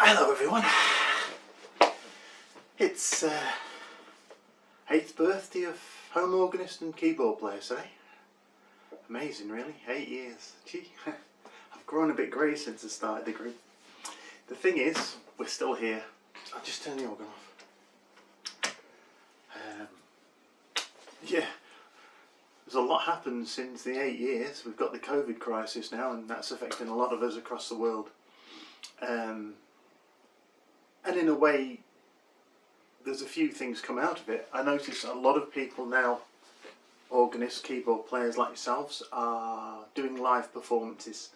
Hello everyone. It's 8th birthday of home organist and keyboard player today. Amazing really, 8 years. Gee, I've grown a bit grey since I started the group. The thing is, we're still here. I'll just turn the organ off. Yeah, there's a lot happened since the 8 years. We've got the COVID crisis now, and that's affecting a lot of us across the world. And in a way, there's a few things come out of it. I notice a lot of people now, organists, keyboard players like yourselves, are doing live performances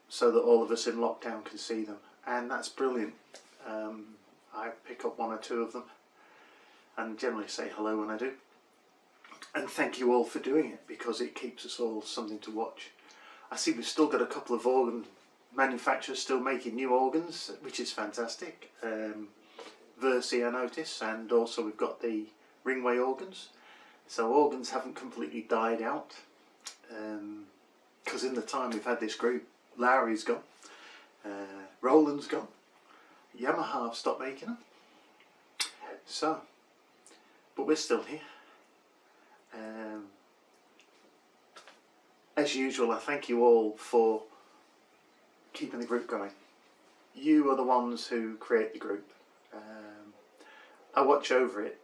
so that all of us in lockdown can see them, and that's brilliant. I pick up one or two of them and generally say hello when I do, and thank you all for doing it, because it keeps us all something to watch. I see we've still got a couple of organ manufacturers still making new organs, which is fantastic. Versi I notice, and also we've got the Ringway organs. So organs haven't completely died out, because in the time we've had this group, Lowry's gone, Roland's gone, Yamaha have stopped making them. So, but we're still here. As usual, I thank you all for keeping the group going. You are the ones who create the group. I watch over it,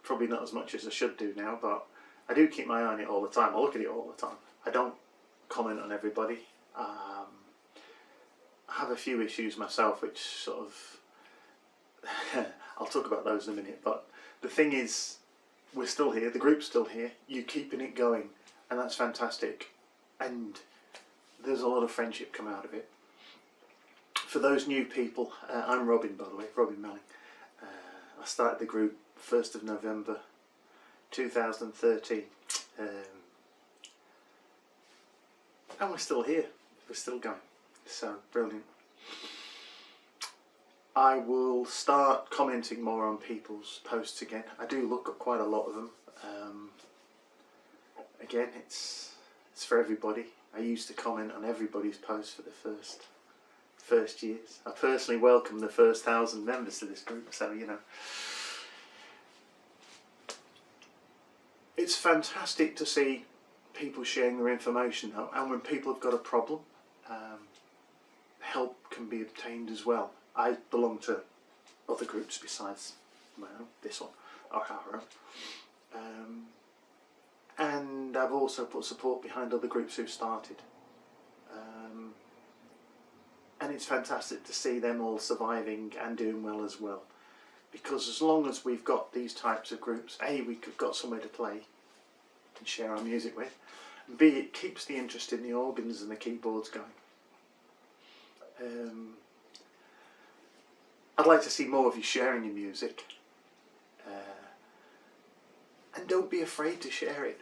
probably not as much as I should do now, but I do keep my eye on it all the time. I look at it all the time. I don't comment on everybody. I have a few issues myself, which sort of I'll talk about those in a minute, but the thing is, we're still here, the group's still here, you're keeping it going, and that's fantastic, and there's a lot of friendship come out of it. For those new people, I'm Robin, by the way, Robin Melling. I started the group 1st of November 2013, and we're still here, we're still going, so brilliant. I will start commenting more on people's posts again. I do look at quite a lot of them. Again, it's for everybody. I used to comment on everybody's posts for the first years. I personally welcome the first 1,000 members to this group, so you know. It's fantastic to see people sharing their information, and when people have got a problem, help can be obtained as well. I belong to other groups besides my own, this one, our own. And I've also put support behind other groups who've started. And it's fantastic to see them all surviving and doing well as well. Because as long as we've got these types of groups, A, we've got somewhere to play and share our music with, and B, it keeps the interest in the organs and the keyboards going. I'd like to see more of you sharing your music. And don't be afraid to share it.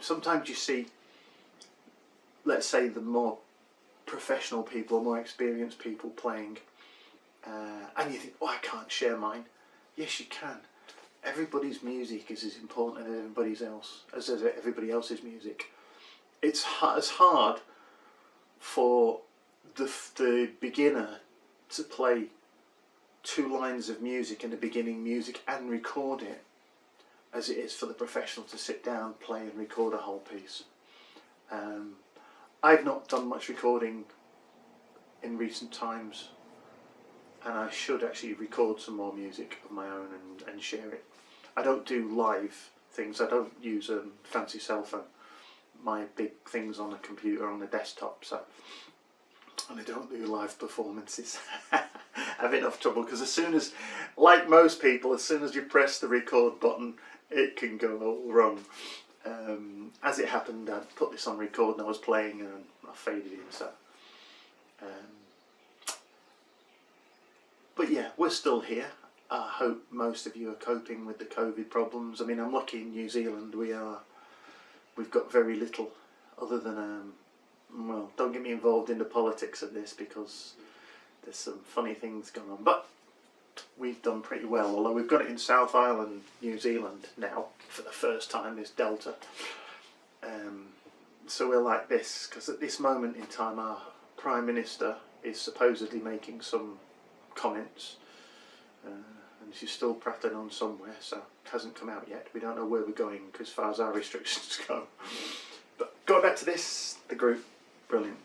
Sometimes you see, let's say, the more professional people, more experienced people playing, and you think, oh, I can't share mine. Yes, you can. Everybody's music is as important as everybody else's music. It's as hard for the beginner to play 2 lines of music in the beginning music and record it as it is for the professional to sit down, play and record a whole piece. I've not done much recording in recent times, and I should actually record some more music of my own and share it. I don't do live things, I don't use a fancy cell phone. My big thing's on a computer on the desktop, so, and I don't do live performances. I have enough trouble, because as soon as, like most people, as soon as you press the record button, it can go all wrong. As it happened, I put this on record and I was playing and I faded in, so. But yeah, we're still here. I hope most of you are coping with the COVID problems. I mean, I'm lucky in New Zealand, we've got very little other than, well, don't get me involved in the politics of this, because there's some funny things going on, but we've done pretty well, although we've got it in South Island, New Zealand now, for the first time, this Delta. So we're like this, because at this moment in time our Prime Minister is supposedly making some comments. And she's still prattling on somewhere, so it hasn't come out yet. We don't know where we're going as far as our restrictions go. But going back to this, the group, brilliant.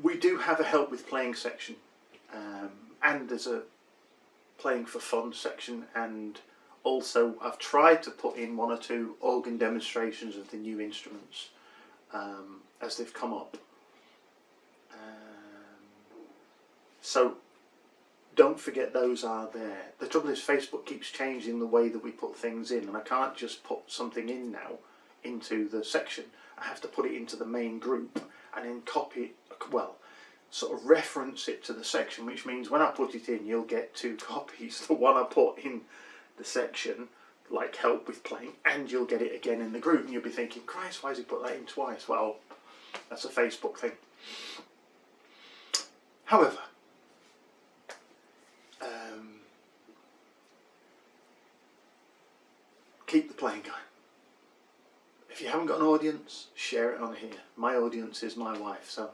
We do have a help with playing section, and there's a playing for fun section, and also I've tried to put in 1 or 2 organ demonstrations of the new instruments as they've come up. So don't forget those are there. The trouble is Facebook keeps changing the way that we put things in, and I can't just put something in now into the section. I have to put it into the main group and then copy it, well, sort of reference it to the section, which means when I put it in you'll get 2 copies. The one I put in the section, like help with playing, and you'll get it again in the group, and you'll be thinking, Christ, why has he put that in twice? Well, that's a Facebook thing. However, keep the playing going. If you haven't got an audience, share it on here. My audience is my wife, so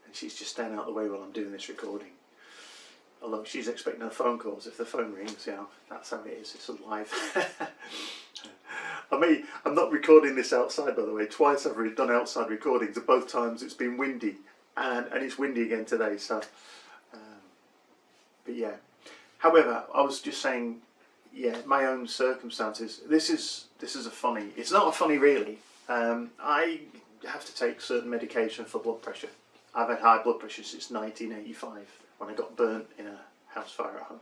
and she's just staying out of the way while I'm doing this recording. Although she's expecting her phone calls. If the phone rings, you know, that's how it is. It's live. I'm not recording this outside, by the way. Twice I've done outside recordings, and both times it's been windy, and it's windy again today. So, but yeah. However, I was just saying, yeah, my own circumstances. This is a funny. It's not a funny really. I have to take certain medication for blood pressure. I've had high blood pressure since 1985 when I got burnt in a house fire at home.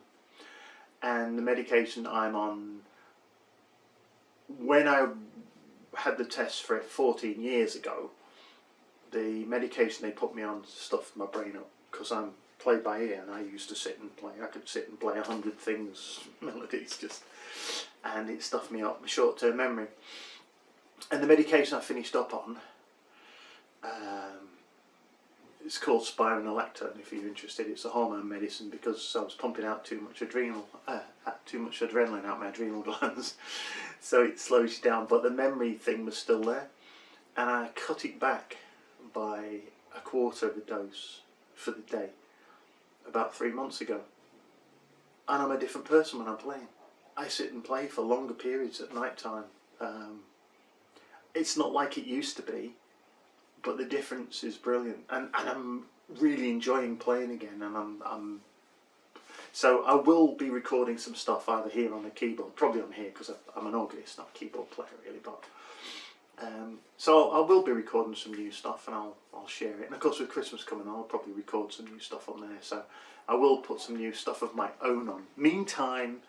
And the medication I'm on, when I had the test for it 14 years ago, the medication they put me on stuffed my brain up, because I'm play by ear, and I used to sit and play. I could sit and play 100 things, melodies, and it stuffed me up, my short-term memory. And the medication I finished up on, it's called spironolactone. If you're interested, it's a hormone medicine, because I was pumping out too much adrenaline out my adrenal glands, so it slows you down. But the memory thing was still there, and I cut it back by 1/4 of a dose for the day about 3 months ago, and I'm a different person when I'm playing. I sit and play for longer periods at night time. It's not like it used to be, but the difference is brilliant, and I'm really enjoying playing again. And so I will be recording some stuff either here on the keyboard, probably on here, because I'm an organist, not a keyboard player really, but so I will be recording some new stuff, and I'll share it. And of course with Christmas coming, I'll probably record some new stuff on there, so I will put some new stuff of my own on. Meantime,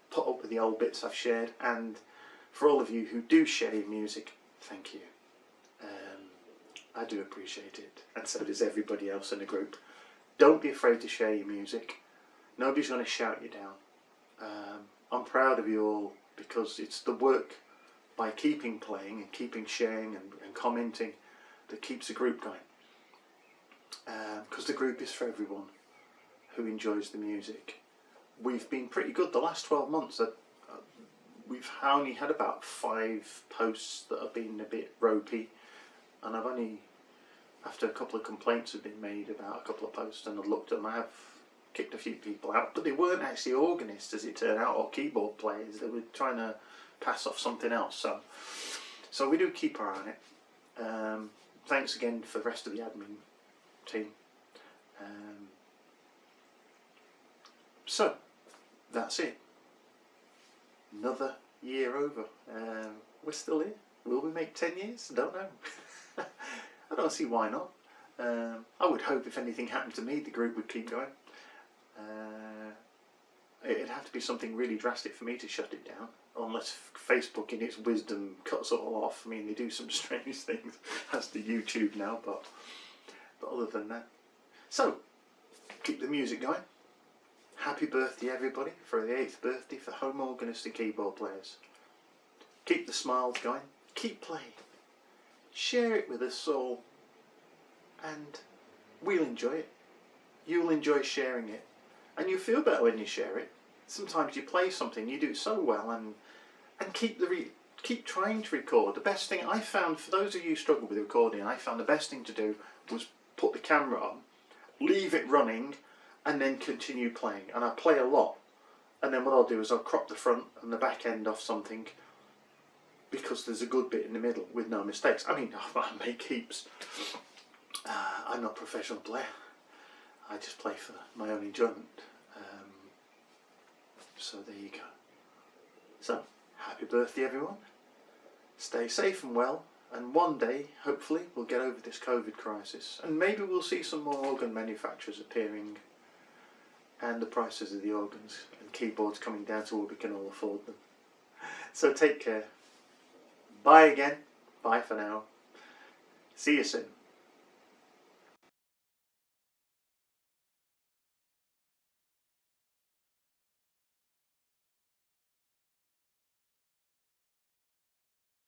put up with the old bits I've shared, and for all of you who do share your music, thank you. I do appreciate it, and so does everybody else in the group. Don't be afraid to share your music. Nobody's going to shout you down. I'm proud of you all, because it's the work by keeping playing and keeping sharing and commenting that keeps the group going. Because the group is for everyone who enjoys the music. We've been pretty good the last 12 months. We've only had about 5 posts that have been a bit ropey, and I've only, after a couple of complaints have been made about a couple of posts, and I've looked at them, I have kicked a few people out, but they weren't actually organists, as it turned out, or keyboard players. They were trying to pass off something else, so we do keep our eye on it. Thanks again for the rest of the admin team. So that's it. Another year over. We're still here. Will we make 10 years? I don't know. I don't see why not. I would hope if anything happened to me, the group would keep going. It'd have to be something really drastic for me to shut it down, unless Facebook in its wisdom cuts it all off. I mean, they do some strange things, as to YouTube now, but other than that. So, keep the music going. Happy birthday everybody, for the 8th birthday for home organist and keyboard players. Keep the smiles going, keep playing, share it with us all, and we'll enjoy it. You'll enjoy sharing it, and you feel better when you share it. Sometimes you play something, you do it so well, and keep keep trying to record. The best thing I found, for those of you who struggle with recording, I found the best thing to do was put the camera on, leave it running, and then continue playing. And I play a lot. And then what I'll do is I'll crop the front and the back end off something, because there's a good bit in the middle with no mistakes. I mean, I make heaps. I'm not a professional player. I just play for my own enjoyment. So there you go. So, happy birthday everyone. Stay safe and well, and one day, hopefully, we'll get over this COVID crisis, and maybe we'll see some more organ manufacturers appearing, and the prices of the organs and keyboards coming down to where we can all afford them. So take care. Bye again. Bye for now. See you soon.